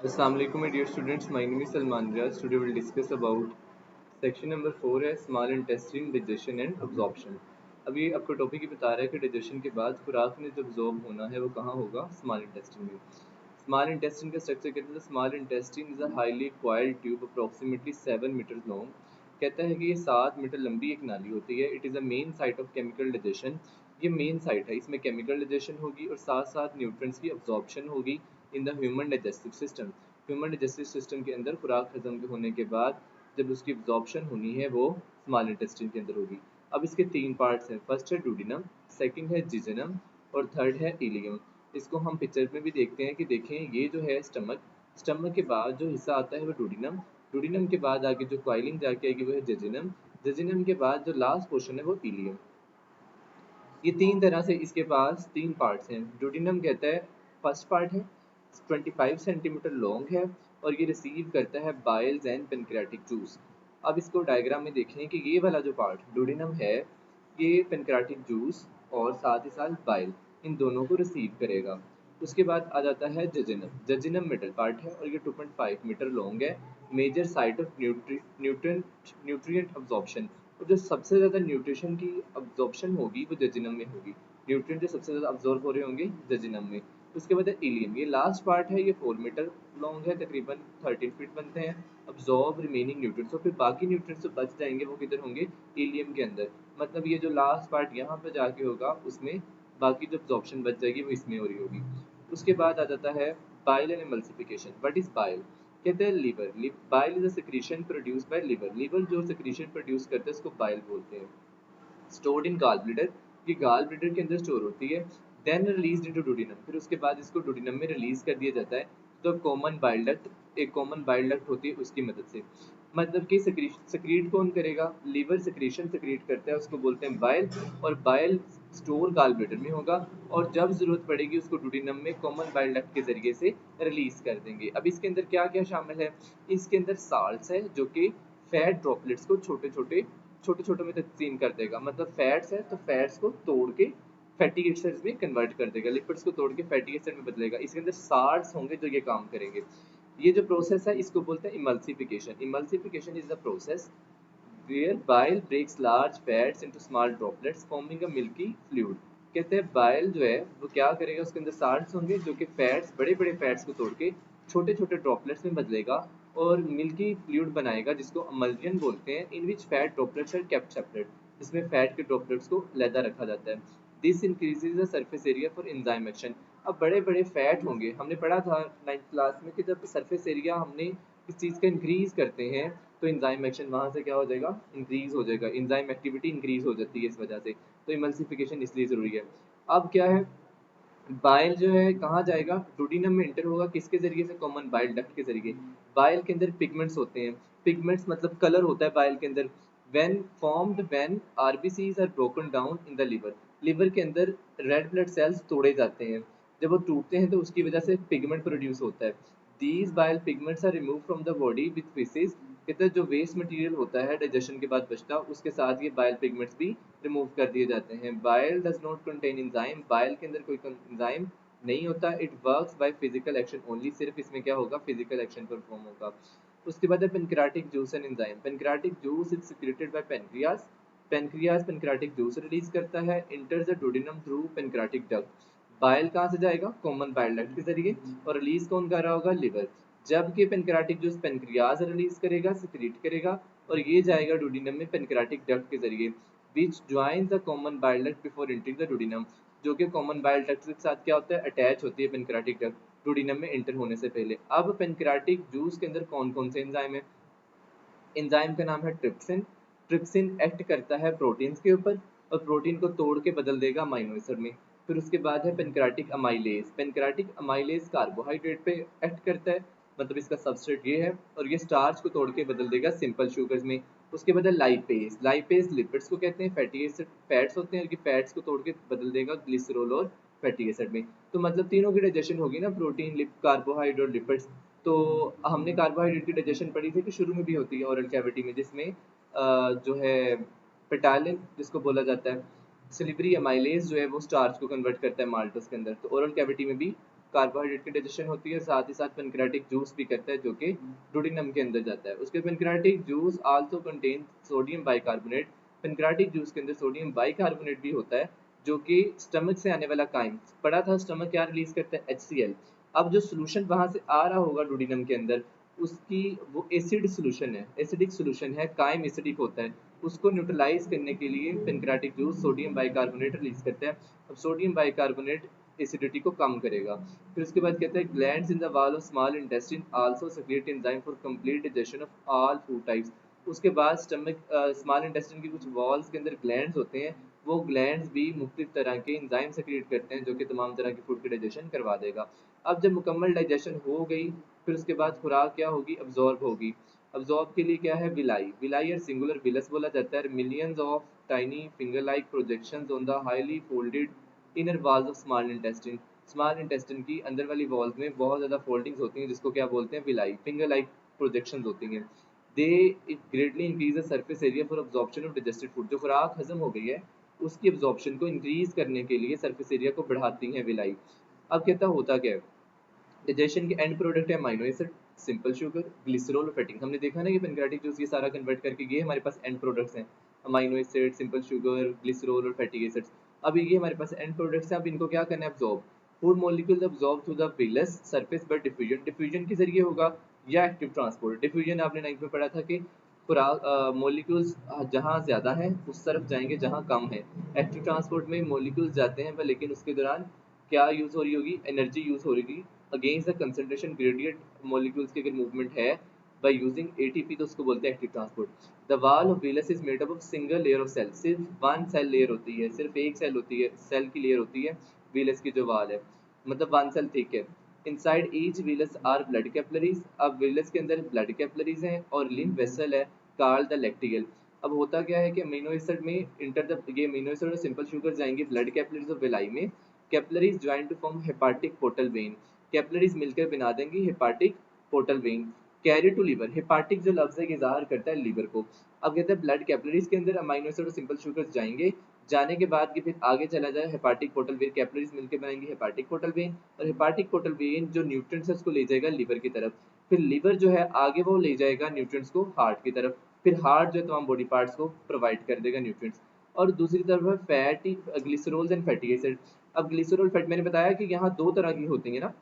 Assalamu alaikum, my dear students. My name is Salman Riaz. Today we'll discuss about section number 4 है small intestine digestion and absorption. अभी आपको topic ही बता रहा है कि digestion के बाद खुराक ने जो अब्जॉर्ब होना है वो कहाँ होगा, स्मॉल इंटेस्टाइन में। स्मॉल इंटेस्टाइन का स्ट्रक्चर कहते हैं small intestine is a highly coiled tube approximately 7 metre long. कहता है कि ये 7 मीटर लंबी एक नाली होती है। It is a main site of chemical digestion. ये मेन साइट है, इसमें केमिकल डाइजेशन होगी और साथ साथ न्यूट्रिएंट्स की अब्जॉर्प्शन होगी in the human digestive system. Human digestive system के अंदर खुराक हजम होने के बाद जब उसकी अब्जॉर्प्शन होनी है वो स्मॉल इंटेस्टाइन के अंदर होगी। अब इसके तीन पार्ट्स हैं, फर्स्ट है डूडिनम, सेकंड है जिजनम और थर्ड है इलियम। इसको हम पिक्चर में भी देखते हैं कि देखें ये जो है स्टमक, स्टमक के बाद जो हिस्सा आता है वो डूडिनम, डूडिनम के बाद आगे जो क्वाइलिंग जाके आएगी वो है जेजिनम, जेजिनम के बाद जो लास्ट पोर्शन है वो इलियम। ये तीन तरह से इसके पास तीन पार्ट्स हैं। डूडिनम कहता है फर्स्ट पार्ट है 25 सेंटीमीटर लॉन्ग है और ये रिसीव करता है बाइल्स एंड पेनक्रियाटिक जूस। अब इसको डायग्राम में देखें कि ये वाला जो पार्ट डूडिनम है ये पेनक्रियाटिक जूस और साथ ही साथ बाइल इन दोनों को रिसीव करेगा। उसके बाद आ जाता है जजिनम, जजिनम मिडल पार्ट है और ये 2.5 मीटर लॉन्ग है। Major site of nutrient absorption, और जो सबसे ज़्यादा न्यूट्रिशन की अब्जॉर्प्शन होगी वो जजिनम में होगी। न्यूट्रिएंट जो सबसे ज़्यादा अब्जॉर्ब हो रहे होंगे जजिनम में। उसके बाद है इलियम, ये लास्ट पार्ट है, ये 4 मीटर लॉन्ग है, तकरीबन 13 फीट बनते हैं। अब्जॉर्ब रिमेनिंग न्यूट्रिएंट्स और फिर बाकी न्यूट्रिएंट्स जो बच जाएंगे वो किधर होंगे, इलियम के अंदर। मतलब ये जो लास्ट पार्ट यहाँ पे जाके होगा उसमें बाकी जो अब्जॉर्प्शन बच जाएगी वो इसमें हो रही होगी। उसके बाद आ जाता है bile and emulsification. What is bile? कहते हैं liver, bile is a secretion produce by liver, liver जो सेक्रीशन प्रोड्यूस करता है उसको बाइल बोलते हैं। स्टोर्ड इन गाल ब्लैडर, ये गाल ब्लैडर के अंदर स्टोर होती है। देन रिलीज्ड इनटू डुोडेनम, फिर उसके बाद इसको डुोडेनम में रिलीज कर दिया जाता है। तो कॉमन बाइल डक्ट, एक कॉमन बाइल डक्ट होती है उसकी मदद से। मतलब कि सक्रीट कौन करेगा, लीवर सक्रीशन सक्रीट करता है उसको बोलते हैं बाइल, और बाइल स्टोर गाल ब्लैडर में होगा और जब जरूरत पड़ेगी उसको डुोडेनम में कॉमन बाइल डक्ट के जरिए से रिलीज कर देंगे। अब इसके अंदर क्या क्या शामिल है, इसके अंदर साल्ट्स है जो कि फैट ड्रॉपलेट्स को छोटे छोटे में तकसीम कर देगा। मतलब फैट्स है तो फैट्स को तोड़ के फैटी एसिड्स में कन्वर्ट कर देगा, लिपिड्स को तोड़ के फैटी एसिड में बदलेगा। इसके अंदर साल्ट्स होंगे जो ये काम करेंगे। ये जो प्रोसेस है इसको बोलते हैं emulsification. Emulsification is the process where bile breaks large fats into small droplets forming a milky fluid। कहते हैं बाइल जो है वो क्या करेगा, उसके अंदर साल्ट्स होंगे जो कि फैट्स, बड़े बड़े फैट्स को तोड़ के छोटे छोटे ड्रॉपलेट्स में बदलेगा और मिल्की फ्लूइड बनाएगा जिसको अमल्जियन बोलते हैं। In which fat droplets are kept separate, जिसमें फैट के ड्रॉपलेट्स को अलहदा रखा जाता है। This increases the surface area for enzyme action. अब बड़े बड़े फैट होंगे, हमने पढ़ा था 9th क्लास में कि जब सरफेस एरिया हमने इस चीज़ का इंक्रीज करते हैं तो एंजाइम एक्शन वहाँ से क्या हो जाएगा, इंक्रीज हो जाएगा, एंजाइम एक्टिविटी इंक्रीज हो जाती है इस वजह से। तो इमल्सिफिकेशन इसलिए ज़रूरी है। अब क्या है, बाइल जो है कहाँ जाएगा, डुोडेनम में एंटर होगा, किसके जरिए से, कॉमन बाइल डक्ट के जरिए। बाइल के अंदर पिगमेंट्स होते हैं, पिगमेंट्स मतलब कलर होता है बाइल के अंदर। When RBCs are broken down in the liver, liver के अंदर रेड ब्लड सेल्स तोड़े जाते हैं, जब वो टूटते हैं तो उसकी वजह से पिगमेंट प्रोड्यूस होता है। These bile pigments are remove from the body with faeces. कहते हैं जो वेस्ट मटेरियल होता है डाइजेशन के बाद बचता, उसके साथ ये बाइल पिगमेंट्स भी रिमूव कर दिए जाते हैं। Bile does not contain enzyme, bile के अंदर कोई एंजाइम नहीं होता। It works by physical action only, सिर्फ इसमें क्या होगा, फिजिकल एक्शन परफॉर्म होगा। उसके बाद है pancreatic juice and enzyme. Pancreatic juice is secreted by pancreas, pancreas pancreatic juice release करता है। इंटर्स the duodenum through pancreatic duct, bile कहाँ से जाएगा, कॉमन बाइल डक्ट के जरिए, और रिलीज कौन कर रहा होगा, लिवर। जबकि पेनक्रियाटिक जूस पेनक्रियाज रिलीज करेगा, सिक्रीट करेगा, और ये जाएगा डुओडेनम में पेनक्रियाटिक डक्ट के जरिए। Which join the common bile duct before entering the duodenum, जो कि कॉमन बाइल डक्ट के साथ क्या होता है, अटैच होती है पेनक्रियाटिक डक्ट डुओडेनम में एंटर होने से पहले। अब पेनक्रियाटिक जूस के अंदर कौन कौन से एंजाइम है, एंजाइम का नाम है ट्रिप्सिन। ट्रिप्सिन एक्ट करता है प्रोटीन्स के ऊपर और प्रोटीन को तोड़ के बदल देगा अमाइनो एसिड में। फिर उसके बाद है pancreatic amylase, pancreatic amylase carbohydrate पे एक्ट करता है, मतलब इसका सबस्ट्रेट ये है, और ये स्टार्च को तोड़ के बदल देगा सिंपल शुगर्स में। उसके बाद है लाइपेज, लाइपेज लिपिड्स को कहते हैं, फैटी एसिड फैट्स होते हैं, और ये फैट्स को तोड़ के बदल देगा ग्लिसरॉल और फैटी एसिड में। तो मतलब तीनों की डाइजेशन होगी ना, प्रोटीन लिप कार्बोहाइड्रेट और लिपिड्स। तो हमने कार्बोहाइड्रेट की डाइजेशन पढ़ी थी कि शुरू में भी होती है ओरल कैविटी में, जिसमें जो है पेटालिन जिसको बोला जाता है, सिलिब्री अमाइलेज जो है वो स्टार्च को कन्वर्ट करता है माल्टोस के अंदर। तो ओरल कैविटी में भी कार्बोहाइड्रेट की डाइजेशन होती है, साथ ही साथ पेनक्रियाटिक जूस भी करता है जो कि डुोडेनम के अंदर जाता है। उसके pancreatic juice also contain sodium bicarbonate. Pancreatic juice के अंदर सोडियम बाइकार्बोनेट भी होता है जो कि स्टमक से आने वाला काइम पड़ा था, स्टमक क्या रिलीज करता है, HCl। अब जो सोल्यूशन वहां से आ रहा होगा डुोडेनम के अंदर, उसकी वो एसिड सोल्यूशन है, एसिडिक सोल्यूशन है, काइम एसिडिक होता है। उसको न्यूट्रलाइज करने के लिए pancreatic juice sodium bicarbonate release करता है। अब सोडियम बाइकार्बोनेट एसिडिटी को कम करेगा। फिर उसके बाद कहते हैं glands in the wall of small intestine also secrete enzyme for complete digestion of all food types. उसके बाद स्टमक स्मॉल इंटेस्टाइन की कुछ वॉल्स के अंदर ग्लैंड्स होते हैं, वो ग्लैंड्स भी मुख्तलिफ तरह के एंजाइम सेक्रेट करते हैं जो कि तमाम तरह की फूड की डाइजेशन करवा देगा। अब जब मुकम्मल डाइजेशन हो गई, फिर उसके बाद खुराक क्या होगी, अब्जॉर्ब होगी। अब्जॉर्ब के लिए क्या है, विलाई। विलाई और सिंगुलर विलस बोला जाता है। Millions of tiny finger like projections on the highly folded inner walls of small intestine. Small intestine की अंदर वाली वॉल्स में बहुत ज़्यादा फोल्डिंग्स होती हैं जिसको क्या बोलते हैं, विलाई, फिंगर लाइक प्रोजेक्शंस होती हैं। They it greatly increase the surface area for absorption of digested food. जो खुराक हजम हो गई है उसकी अब्जॉर्प्शन को इंक्रीज करने के लिए सरफेस एरिया को बढ़ाती हैं विलाई। अब कहता होता क्या है, डाइजेशन के एंड प्रोडक्ट है amino acid, simple sugar, glycerol और फैटी। हमने देखा ना कि पेनक्रियाटिक जूस ये सारा कन्वर्ट करके ये हमारे पास एंड प्रोडक्ट्स हैं, amino acid, simple sugar, glycerol और फैटी एसिड्स। अब ये हमारे पास एंड प्रोडक्ट्स हैं। अब इनको क्या करना है, absorb. Food molecules absorb through the villous surface by diffusion. Diffusion के जरिए होगा या एक्टिव ट्रांसपोर्ट। डिफ्यूजन आपने 9th में पढ़ा था कि मॉलिक्यूल्स जहाँ ज़्यादा है उस तरफ जाएंगे जहाँ कम है। एक्टिव ट्रांसपोर्ट में मॉलिक्यूल्स जाते हैं लेकिन उसके दौरान क्या यूज़ हो रही होगी, एनर्जी यूज़ हो रही होगी against the concentration gradient. Molecules की अगर मूवमेंट है बाय यूजिंग एटीपी तो उसको बोलते हैं active transport. The wall of villus is made up of single layer of cell. सिर्फ वन सेल लेयर होती है, सिर्फ एक सेल होती है, सेल की लेयर होती है विलस की जो वाल है, मतलब वन सेल थिक है। Inside each villus are blood capillaries. अब विलस के अंदर ब्लड कैपिलरीज हैं और लिम्फ वेसल है कॉल्ड द लैक्टियल। अब होता क्या है कि अमीनो एसिड में इंटर द ये अमीनो एसिड और सिंपल शुगर जाएंगे ब्लड कैपिलरीज ऑफ विलाई में। Capillaries join to form hepatic portal vein. Capillaries मिलकर बना देंगी hepatic portal vein. Carry to liver. Hepatic जो लफ्ज है ये ज़ाहिर करता है लीवर को। अब कहते हैं ब्लड कैपिलरीज के अंदर अमीनो एसिड और सिंपल शुगर जाएंगे, जाने के बाद कि फिर आगे चला जाए हेपाटिक पोर्टल वेन। कैपिलरीज मिलकर बनाएंगे हेपाटिक पोर्टल वेन और हेपाटिक पोर्टल वेन जो न्यूट्रिएंट्स है उसको ले जाएगा लीवर की तरफ। फिर लीवर जो है आगे वो ले जाएगा न्यूट्रिएंट्स को हार्ट की तरफ। फिर हार्ट जो है तमाम बॉडी पार्ट्स को प्रोवाइड कर देगा न्यूट्रिएंट्स। और दूसरी तरफ है fatty glycerols and fatty acid. अब ग्लिसरॉल फैट मैंने बताया कि यहाँ दो तरह की होती है ना,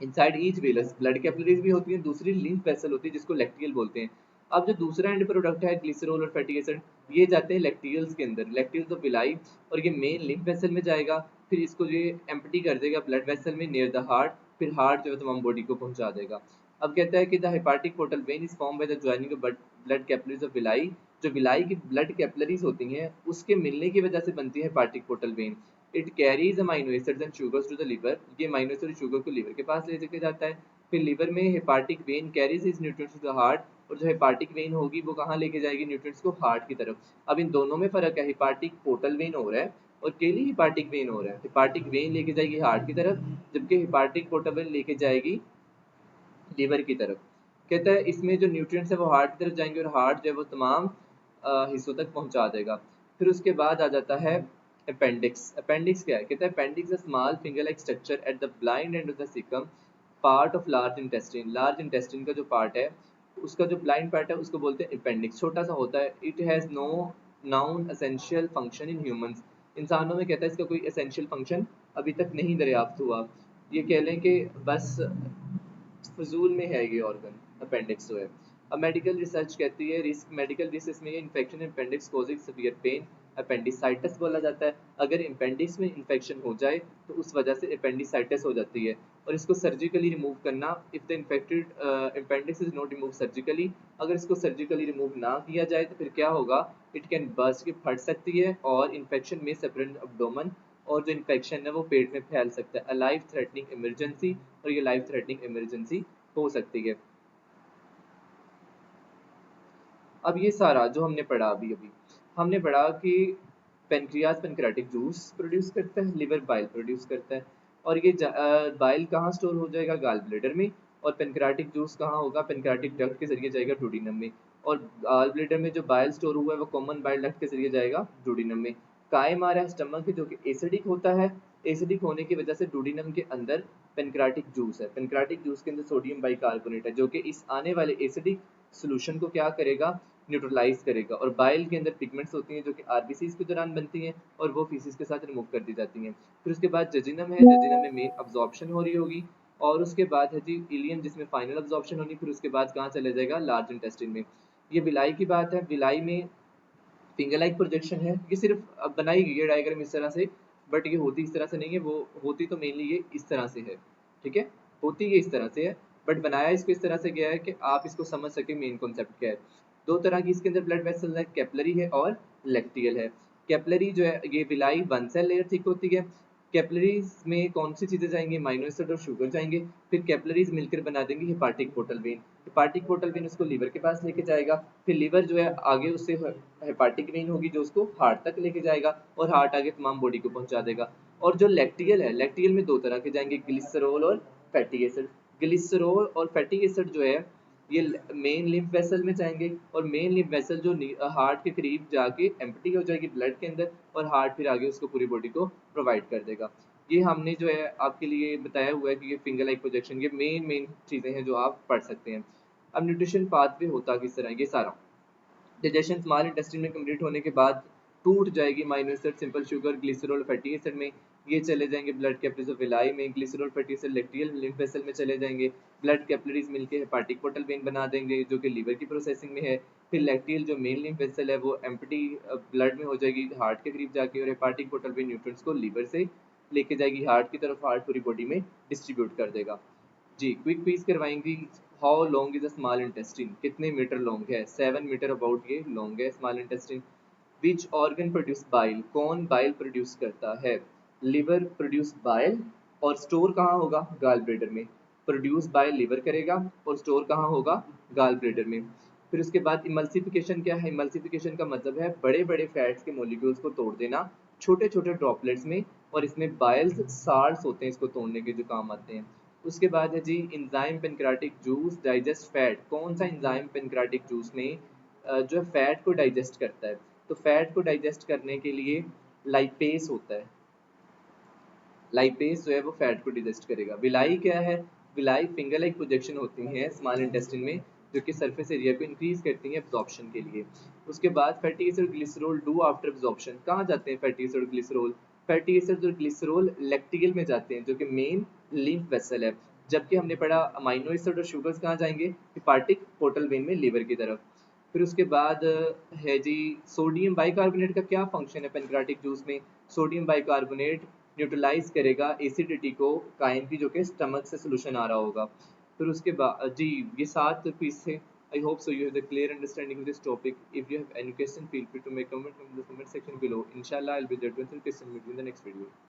inside each Wallace blood capillaries भी होती है, दूसरी लिम्फ वेसल होती है जिसको लैक्टियल बोलते हैं। अब जो दूसरा एंड प्रोडक्ट है ग्लिसरॉल और फैटी एसिड, ये जाते हैं लैक्टियल्स के अंदर, लैक्टियल्स ऑफ विलाई, और ये मेन लिम्फ वेसल में जाएगा। फिर इसको ये एम्प्टी कर देगा ब्लड वेसल में नियर द हार्ट। फिर हार्ट जो है तमाम बॉडी को पहुंचा देगा। अब कहता है कि the hepatic portal vein is form by the joining of blood capillaries of villi. जो विलाई की ब्लड कैपिलरीज होती हैं उसके मिलने की वजह से बनती है hepatic portal vein. It carries amino acids and sugars to the liver. ये अमीनो एसिड शुगर को लिवर के पास ले जाके जाता है। फिर लिवर में hepatic vein carries his nutrients to the heart, और जो हेपाटिक वेन होगी वो कहाँ लेके जाएगी न्यूट्रिएंट्स को, हार्ट की तरफ। अब इन दोनों में फर्क है, हेपाटिक पोर्टल वेन हो रहा है और केली हेपाटिक वेन हो रहा है। हेपाटिक वेन लेके जाएगी हार्ट की तरफ जबकि हेपाटिक पोर्टल वेन लेके जाएगी लीवर की तरफ। कहता है इसमें जो न्यूट्रिएंट्स है वो हार्ट की तरफ जाएंगे और हार्ट जो है वो तमाम हिस्सों तक पहुंचा देगा। फिर उसके बाद आ जाता है अपेंडिक्स। अपेंडिक्स क्या है, कहता है appendix a small finger like structure at the blind end of the caecum part of large intestine. Large intestine का जो पार्ट है उसका जो ब्लाइंड पार्ट है उसको बोलते हैं अपेंडिक्स, छोटा सा होता है। It has no known essential function in humans. इंसानों में कहता है इसका कोई एसेंशियल फंक्शन अभी तक नहीं दरियाफ्त हुआ। ये कह लें कि बस फजूल में है ये ऑर्गन, अपेंडिक्स जो है। अब मेडिकल रिसर्च कहती है रिस्क, मेडिकल रिसर्च में ये infection appendix causing severe pain appendicitis बोला जाता है। अगर अपेंडिक्स में इन्फेक्शन हो जाए तो उस वजह से अपेंडिसाइटिस हो जाती है और इसको सर्जिकली रिमूव करना। If the infected appendix is not remove surgically, अगर इसको सर्जिकली रिमूव ना किया जाए तो फिर क्या होगा, इट कैन बर्स्ट, कि फट सकती है और इन्फेक्शन में सेपरेट अब्डोमन, और जो इन्फेक्शन है वो पेट में फैल सकता है। अ लाइफ थ्रेटनिंग इमरजेंसी, और ये लाइफ थ्रेटनिंग इमरजेंसी हो सकती है। अब ये सारा जो हमने पढ़ा अभी अभी हमने पढ़ा कि पेनक्रियाज पेनक्रेटिक जूस प्रोड्यूस करता है, लिवर बाइल प्रोड्यूस करता है, और ये बाइल कहाँ स्टोर हो जाएगा, गाल ब्लेडर में। और पेनक्रेटिक जूस कहाँ होगा, पेनक्रेटिक डक्ट के जरिए जाएगा डुोडेनम में। और गाल ब्लेडर में जो बाइल स्टोर हुआ है वो कॉमन बाइल डक्ट के जरिए जाएगा डुोडेनम में। कायम आ रहा है स्टमक जो कि एसिडिक होता है। एसिडिक होने की वजह से डुोडेनम के अंदर पेनक्राटिक जूस है। पेनक्राटिक जूस के अंदर सोडियम बाइकार्बोनेट है जो कि इस आने वाले एसिडिक सोल्यूशन को क्या करेगा, न्यूट्रलाइज करेगा। और बाइल के अंदर पिगमेंट्स होती हैं जो कि आरबीसीज के दौरान बनती हैं और वो फीसिस के साथ रिमूव कर दी जाती हैं। फिर उसके बाद जजिनम है, जजिनम में मेन अब्जॉर्प्शन हो रही होगी। और उसके बाद है जी इलियम जिसमें फाइनल अब्जॉर्प्शन होनी। फिर उसके बाद कहाँ चले जाएगा, लार्ज इंटेस्टाइन में। ये विलाई की बात है। विलाई में फिंगर लाइक प्रोजेक्शन है। ये सिर्फ अब बनाई गई है डायग्राम इस तरह से, बट ये होती इस तरह से नहीं है, वो होती तो मेनली ये इस तरह से है। ठीक है, होती ये इस तरह से है, बट बनाया इसको इस तरह से गया है कि आप इसको समझ सके मेन कॉन्सेप्ट क्या है। दो तरह की इसके अंदर ब्लड वेसल है, कैपलरी है और लेक्टियल है। कैपलरी जो है ये villi one cell layer thick होती है। कैपलरीज में कौन सी चीजें जाएंगी, माइनो एसिड और शुगर जाएंगे। फिर कैपलरीज मिलकर बना देंगे hepatic portal when. Hepatic portal when उसको लीवर के पास लेके जाएगा। फिर लीवर जो है आगे उससे हेपाटिक वेन होगी जो उसको हार्ट तक लेके जाएगा और हार्ट आगे तमाम बॉडी को पहुंचा देगा। और जो लैक्टियल है, लैक्टियल में दो तरह के जाएंगे, ग्लिसरॉल और फैटी एसिड। ग्लिसरॉल और फैटी एसिड जो है ये मेन लिम्फ वेसल में जाएंगे और मेन लिम्फ वेसल जो हार्ट के करीब जाके एम्प्टी हो जाएगी ब्लड के अंदर और हार्ट फिर आगे उसको पूरी बॉडी को प्रोवाइड कर देगा। ये हमने जो है आपके लिए बताया हुआ है कि ये फिंगर लाइक प्रोजेक्शन, ये मेन चीज़ें हैं जो आप पढ़ सकते हैं। अब न्यूट्रिशन पाथवे होता किस तरह, ये सारा डाइजेशन स्मॉल इंटेस्टाइन में कंप्लीट होने के बाद टूट जाएगी amino acid, simple sugar, glycerol, fatty acid में। ये चले जाएंगे ब्लड कैपिलरीज ऑफ विलाई में। Glycerol fatty acid lacteal lymph vessel में चले जाएंगे। ब्लड कैपिलरीज मिलके हेपाटिक पोर्टल वेन बना देंगे जो कि लीवर की प्रोसेसिंग में है। फिर लेक्टियल जो मेन लिम्फ वेसल है वो एम्प्टी ब्लड में हो जाएगी हार्ट के करीब जाके, और हेपाटिक पोर्टल वेन न्यूट्रिएंट्स को लीवर से लेके जाएगी हार्ट की तरफ, हार्ट पूरी बॉडी में डिस्ट्रीब्यूट कर देगा। जी क्विक क्विज करवाएंगी। How long is the small intestine, कितने मीटर लॉन्ग है, 7 मीटर अबाउट ये लॉन्ग है small intestine. Which organ produce bile, कौन बाइल प्रोड्यूस करता है, लिवर प्रोड्यूस बाइल। और स्टोर कहाँ होगा, गाल ब्लेडर में। प्रोड्यूस बाइल लिवर करेगा और स्टोर कहाँ होगा, गाल ब्लेडर में। फिर उसके बाद इमल्सिफिकेशन क्या है, इमल्सिफिकेशन का मतलब है बड़े बड़े फैट्स के मॉलिक्यूल्स को तोड़ देना छोटे छोटे ड्रॉपलेट्स में, और इसमें बाइल्स साल्ट्स होते हैं इसको तोड़ने के जो काम आते हैं। उसके बाद है जी इंजाइम पेनक्राटिक जूस डाइजेस्ट फैट, कौन सा इंजाइम पेनक्राटिक जूस में जो है फैट को डाइजेस्ट करता है। तो फैट को डाइजेस्ट करने के लिए लाइपेस होता है, लाइपेस जो है वो फैट को डाइजेस्ट करेगा। विलाई क्या है, विलाई फिंगर लाइक प्रोजेक्शन होती हैं स्मॉल इंटेस्टाइन में जो कि सरफेस एरिया को इंक्रीज करती हैं एब्जॉर्प्शन के लिए। उसके बाद fatty acid glycerol do after absorption, कहाँ जाते हैं fatty acid glycerol, fatty acid और ग्लिसरॉल लैक्टियल में जाते हैं जो कि मेन लिम्फ वेसल है। जबकि हमने पढ़ा अमाइनो एसिड और शुगर्स कहाँ जाएंगे, हेपाटिक पोर्टल वेन में लीवर की तरफ। फिर उसके बाद है जी सोडियम बाइकार्बोनेट का क्या फंक्शन है पेनक्राटिक जूस में, सोडियम बाइकार्बोनेट न्यूट्रलाइज करेगा एसिडिटी को कायम की जो कि स्टमक से सोल्यूशन आ रहा होगा। फिर उसके बाद जी ये 7 पीस थे। I hope so you have the clear understanding of this topic. If you have any question, feel free to make comment in the comment section below. Inshallah, I'll be there to answer question with you in the next video.